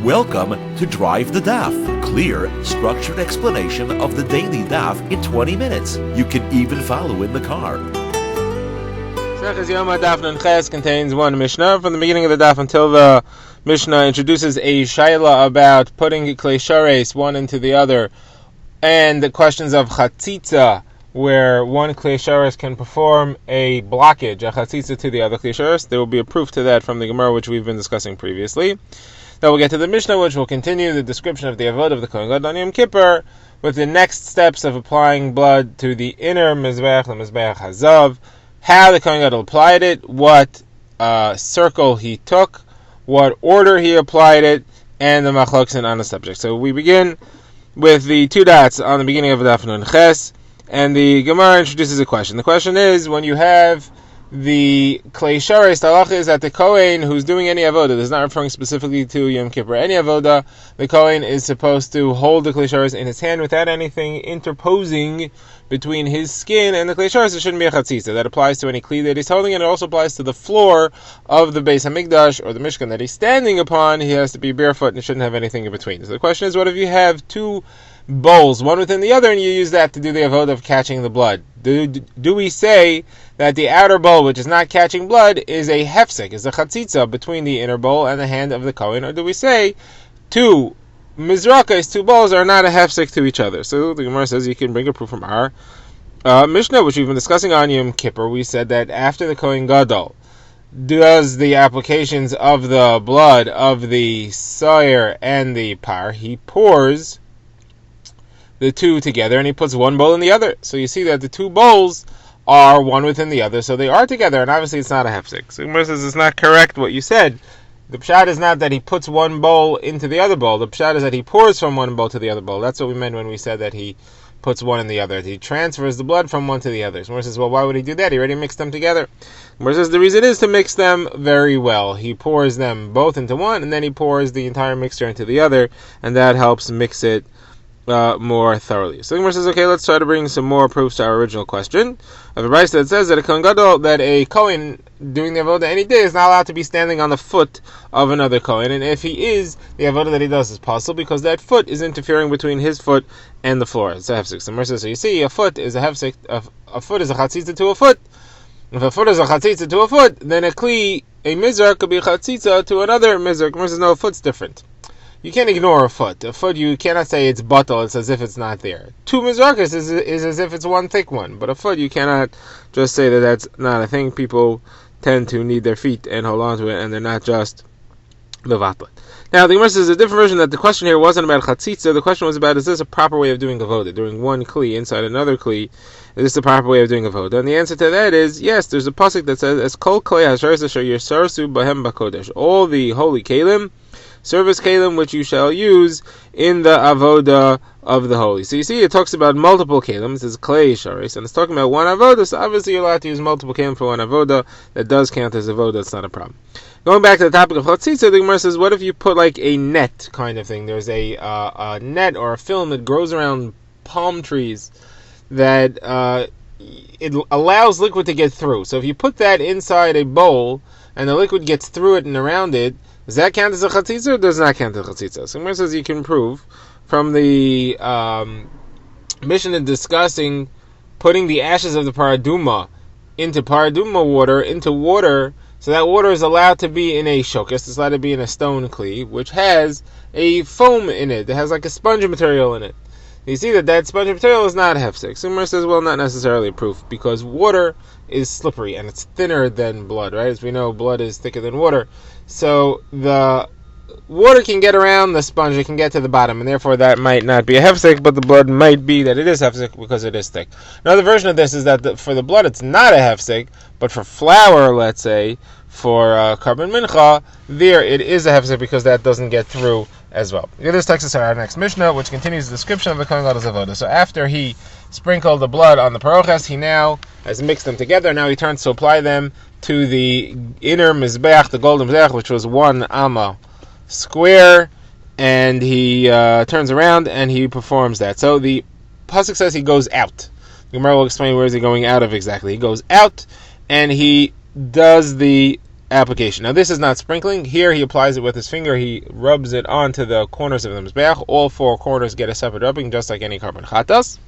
Welcome to Drive the Daf. Clear, structured explanation of the daily Daf in 20 minutes. You can even follow in the car. Yoma Daf contains one Mishnah. From the beginning of the Daf until the Mishnah introduces a Shaila about putting Klei Shares one into the other, and the questions of Chatzitza, where one Klei Shares can perform a blockage, a Chatzitza to the other Klei Shares. There will be a proof to that from the Gemara, which we've been discussing previously. Then we'll get to the Mishnah, which will continue the description of the Avod of the Kohen Gadol on Yom Kippur, with the next steps of applying blood to the inner Mizbeach, the Mizbeach Hazav, how the Kohen Gadol applied it, what circle he took, what order he applied it, and the machlokes on the subject. So we begin with the two dots on the beginning of Daf Nun Ches, and the Gemara introduces a question. The question is, when you have the Klei Shares, the halacha is that the Kohen who's doing any avoda, this is not referring specifically to Yom Kippur, any avoda, the Kohen is supposed to hold the Klei Shares in his hand without anything interposing between his skin and the Klei Shares. It shouldn't be a chatzitza. That applies to any kli that he's holding, and it also applies to the floor of the Beis Hamikdash or the Mishkan that he's standing upon. He has to be barefoot and shouldn't have anything in between. So the question is, what if you have two bowls, one within the other, and you use that to do the avoda of catching the blood? Do we say that the outer bowl, which is not catching blood, is a hefsek, is a chatzitza between the inner bowl and the hand of the Kohen? Or do we say two mizrakas, two bowls, are not a hefsek to each other? So the Gemara says you can bring a proof from our Mishnah, which we've been discussing on Yom Kippur. We said that after the Kohen Gadol does the applications of the blood of the soyer and the par, he pours the two together and he puts one bowl in the other. So you see that the two bowls are one within the other, so they are together, and obviously it's not a hefsek. So Gemara says it's not correct what you said. The pshat is not that he puts one bowl into the other bowl. The pshat is that he pours from one bowl to the other bowl. That's what we meant when we said that he puts one in the other. He transfers the blood from one to the other. So Gemara says, well, why would he do that? He already mixed them together. Gemara says the reason is to mix them very well. He pours them both into one, and then he pours the entire mixture into the other, and that helps mix it more thoroughly. So the Gemara says, okay, let's try to bring some more proofs to our original question. Of a brayso that says that a Kohen Gadol, that a Kohen doing the avoda any day is not allowed to be standing on the foot of another Kohen, and if he is, the avoda that he does is possible because that foot is interfering between his foot and the floor. It's a hefsek. So the Gemara says, so you see, a foot is a hefsek. A foot is a chatzitza to a foot. If a foot is a chatzitza to a foot, then a kli, a mizrak, could be a chatzitza to another mizrak. The Gemara says, no, a foot's different. You can't ignore a foot. A foot, you cannot say it's batal, it's as if it's not there. Two mizrakas is as if it's one thick one. But a foot, you cannot just say that that's not a thing. People tend to need their feet and hold on to it, and they're not just levatlet. Now, the Gemara says a different version, that the question here wasn't about chatzitza. The question was about, is this a proper way of doing avoda? Doing one kli inside another kli, is this the proper way of doing avoda? And the answer to that is, yes, there's a pasuk that says, as kol klei hasharis asher yisarsu bahem bakodesh. All the holy kalim, service kalim, which you shall use in the avoda of the holy. So you see, it talks about multiple kalim. It says klei sharis, and it's talking about one avoda. So obviously you're allowed to use multiple kalim for one avoda. That does count as avoda. It's not a problem. Going back to the topic of chatzitza, the Gemara says, what if you put like a net kind of thing? There's a net or a film that grows around palm trees that it allows liquid to get through. So if you put that inside a bowl and the liquid gets through it and around it, does that count as a chatzitza or does not count as a chatzitza? So Gemara says you can prove from the Mishnah discussing putting the ashes of the paraduma into paraduma water, into water, so that water is allowed to be in a shokus, it's allowed to be in a stone kli, which has a foam in it, that has like a sponge material in it. You see that sponge material is not hefsek. So Gemara says, well, not necessarily a proof, because water is slippery and it's thinner than blood, right? As we know, blood is thicker than water. So the water can get around the sponge, it can get to the bottom, and therefore that might not be a hefsek, but the blood might be that it is hefsek because it is thick. Another version of this is that for the blood it's not a hefsek, but for flour, let's say, for carbon mincha, there it is a hefsek because that doesn't get through as well. This takes us to our next Mishnah, which continues the description of the Kohen Gadol's avoda. So after he sprinkled the blood on the paroches, he now has mixed them together. Now he turns to apply them to the inner mizbeach, the golden mizbeach, which was 1 amma square, and he turns around and he performs that. So the pasuk says he goes out. The Gemara will explain where is he going out of exactly. He goes out and he does the application. Now this is not sprinkling. Here he applies it with his finger. He rubs it onto the corners of the mizbeach. All four corners get a separate rubbing, just like any carbon chatas.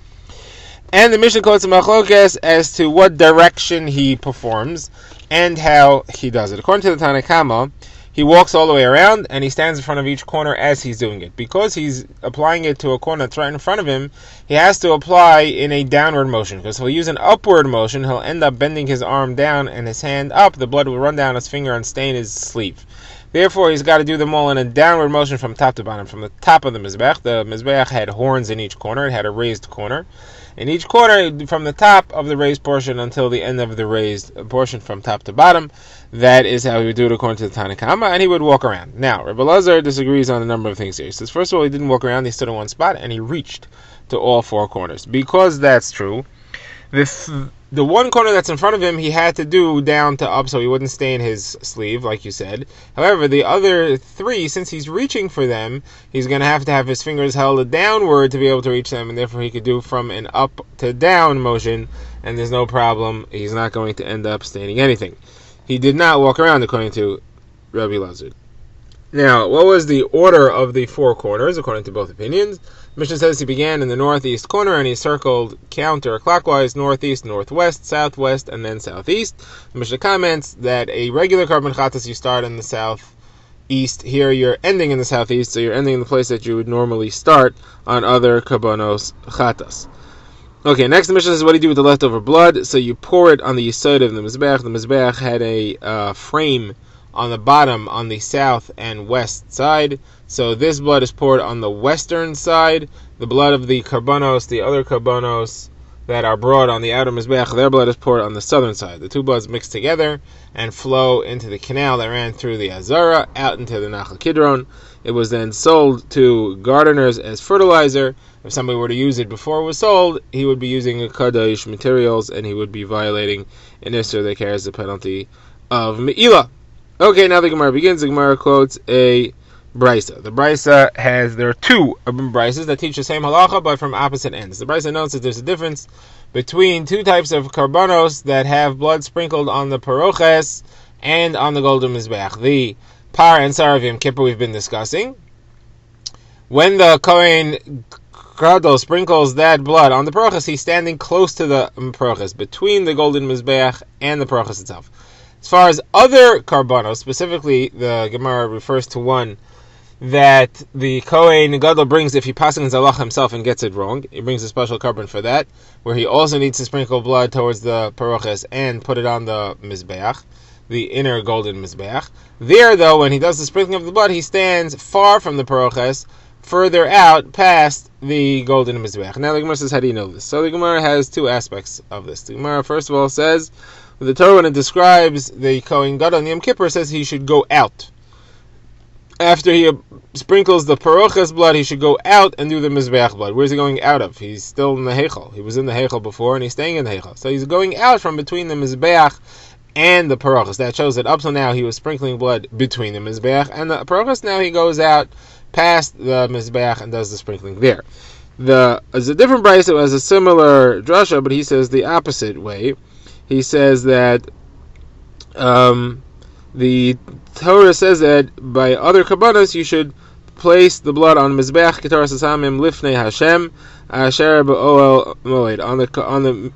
And the Mishnah quotes a machlokes as to what direction he performs and how he does it. According to the Tanna Kama, he walks all the way around and he stands in front of each corner as he's doing it. Because he's applying it to a corner that's right in front of him, he has to apply in a downward motion. Because if he'll use an upward motion, he'll end up bending his arm down and his hand up. The blood will run down his finger and stain his sleeve. Therefore, he's got to do them all in a downward motion from top to bottom. From the top of the mizbeach had horns in each corner. It had a raised corner. In each corner, from the top of the raised portion until the end of the raised portion from top to bottom, that is how he would do it according to the Tanna Kama, and he would walk around. Now, Rebbe Lazar disagrees on a number of things here. He says, first of all, he didn't walk around, he stood in one spot, and he reached to all four corners. Because that's true, the one corner that's in front of him, he had to do down to up so he wouldn't stain his sleeve, like you said. However, the other three, since he's reaching for them, he's going to have his fingers held downward to be able to reach them, and therefore he could do from an up to down motion, and there's no problem. He's not going to end up staining anything. He did not walk around, according to Rabbi Lazar. Now, what was the order of the four corners, according to both opinions? Mishnah says he began in the northeast corner and he circled counterclockwise, northeast, northwest, southwest, and then southeast. The Mishnah comments that a regular carbon chatas you start in the southeast. Here you're ending in the southeast, so you're ending in the place that you would normally start on other karbanos chatas. Okay, next the Mishnah says what do you do with the leftover blood? So you pour it on the yesod of the mizbeach. The mizbeach had a frame on the bottom on the south and west side. So this blood is poured on the western side. The blood of the karbanos, the other karbanos that are brought on the outer mizbeach, their blood is poured on the southern side. The two bloods mix together and flow into the canal that ran through the Azara out into the Nachal Kidron. It was then sold to gardeners as fertilizer. If somebody were to use it before it was sold, he would be using a kadosh materials and he would be violating an issur that carries the penalty of me'ilah. Okay, now the Gemara begins. The Gemara quotes a brisa. The brisa there are two brisas that teach the same halacha but from opposite ends. The brisa notes that there's a difference between two types of karbanos that have blood sprinkled on the paroches and on the golden mizbeach. The par and sar of Yom Kippur we've been discussing. When the Kohen Gadol sprinkles that blood on the paroches, he's standing close to the paroches, between the golden mizbeach and the paroches itself. As far as other karbanos, specifically the Gemara refers to one that the Kohen Gadol brings if he passes Zalach himself and gets it wrong. He brings a special carbon for that, where he also needs to sprinkle blood towards the paroches and put it on the mizbeach, the inner golden mizbeach. There, though, when he does the sprinkling of the blood, he stands far from the paroches, further out past the golden mizbeach. Now the Gemara says, how do you know this? So the Gemara has two aspects of this. The Gemara, first of all, says, the Torah, when it describes the Kohen Gadol on Yom Kippur, says he should go out. After he sprinkles the paroches blood, he should go out and do the mizbeach blood. Where's he going out of? He's still in the heichal. He was in the heichal before, and he's staying in the heichal. So he's going out from between the mizbeach and the paroches. That shows that up till now he was sprinkling blood between the mizbeach and the paroches. Now he goes out past the mizbeach and does the sprinkling there. There's a different brayso that has a similar drasha, but he says the opposite way. He says that the Torah says that by other kabbanas you should place the blood on mizbeach ketar sasamim lifnei Hashem asher ba'oel moed on the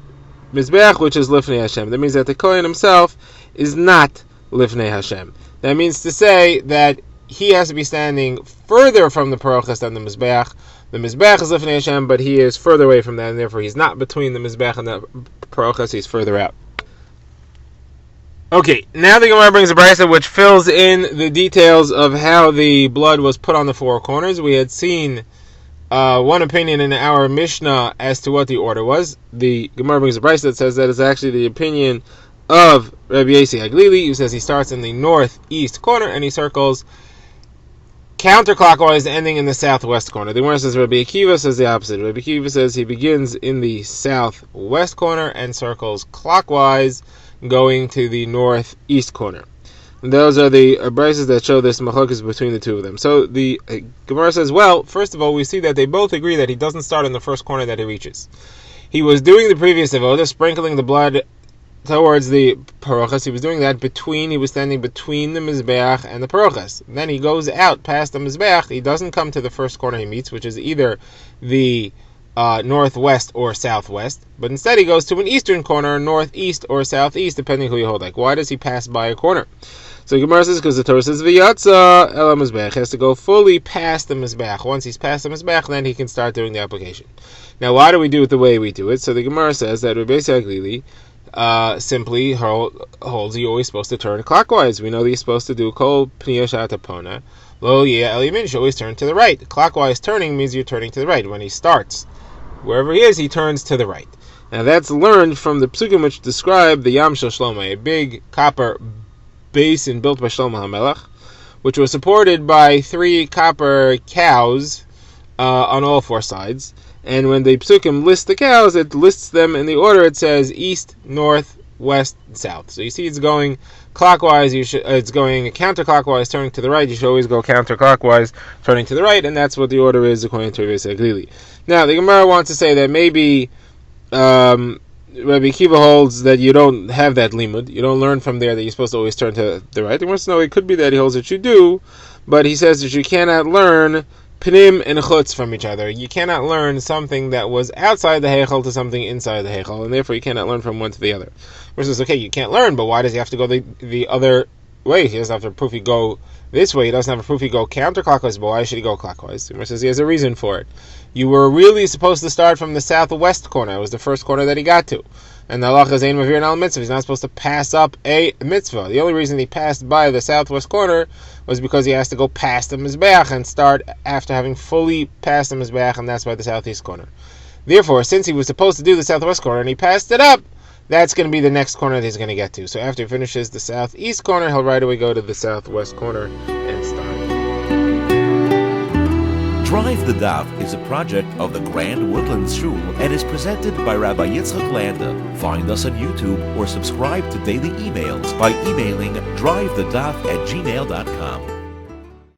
mizbeach which is lifnei Hashem. That means that the Kohen himself is not lifnei Hashem. That means to say that he has to be standing further from the paroches than the mizbeach. The mizbeach is lifnei Hashem, but he is further away from that, and therefore he's not between the mizbeach and the paroches. He's further out. Okay, now the Gemara brings a brisa which fills in the details of how the blood was put on the four corners. We had seen one opinion in our Mishnah as to what the order was. The Gemara brings a brisa that says that it's actually the opinion of Rabbi Yossi Haglili, who says he starts in the northeast corner and he circles counterclockwise, ending in the southwest corner. The Gemara says Rabbi Akiva says the opposite. Rabbi Akiva says he begins in the southwest corner and circles clockwise, going to the northeast corner. And those are the brises that show this machlokes between the two of them. So the Gemara says, well, first of all, we see that they both agree that he doesn't start in the first corner that he reaches. He was doing the previous avodah, sprinkling the blood towards the parochas. He was doing that he was standing between the Mizbeach and the parochas. Then he goes out past the Mizbeach. He doesn't come to the first corner he meets, which is either the northwest or southwest, but instead he goes to an eastern corner, northeast or southeast, depending who you hold. Like, why does he pass by a corner? So Gemara says, because the Torah says, V'yatza el Mizbeach, he has to go fully past the Mizbeach. Once he's past the Mizbeach, then he can start doing the application. Now, why do we do it the way we do it? So the Gemara says that Rabbi Aglili simply holds you're always supposed to turn clockwise. We know that you're supposed to do kol pniya shatapona. Lo yeh el yamin, you should always turn to the right. Clockwise turning means you're turning to the right. When he starts, wherever he is, he turns to the right. Now that's learned from the psukim which describe the Yam Shel Shlomo, a big copper basin built by Shlomo HaMelech, which was supported by 3 copper cows on all 4 sides. And when the psukim list the cows, it lists them in the order. It says east, north, west, south. So you see it's going clockwise, it's going counterclockwise, turning to the right. You should always go counterclockwise, turning to the right, and that's what the order is according to Rabbi Aglili. Now, the Gemara wants to say that maybe Rabbi Kiva holds that you don't have that limud. You don't learn from there that you're supposed to always turn to the right. The Gemara says, no, it could be that he holds that you do, but he says that you cannot learn pnim and chutz from each other. You cannot learn something that was outside the heichal to something inside the heichal, and therefore you cannot learn from one to the other. Which is okay, you can't learn, but why does he have to go the other way? He doesn't have to prove he go this way. He doesn't have a proof he go counterclockwise, but why should he go clockwise? The Gemara says he has a reason for it. You were really supposed to start from the southwest corner. It was the first corner that he got to. And the halacha is ein mavir al mitzvah. He's not supposed to pass up a mitzvah. The only reason he passed by the southwest corner was because he has to go past the mizbeach and start after having fully passed the mizbeach, and that's by the southeast corner. Therefore, since he was supposed to do the southwest corner and he passed it up, that's going to be the next corner that he's going to get to. So after he finishes the southeast corner, he'll right away go to the southwest corner and start. Drive the Daf is a project of the Grand Woodlands Shul and is presented by Rabbi Yitzchak Landa. Find us on YouTube or subscribe to daily emails by emailing drivethedaf@gmail.com.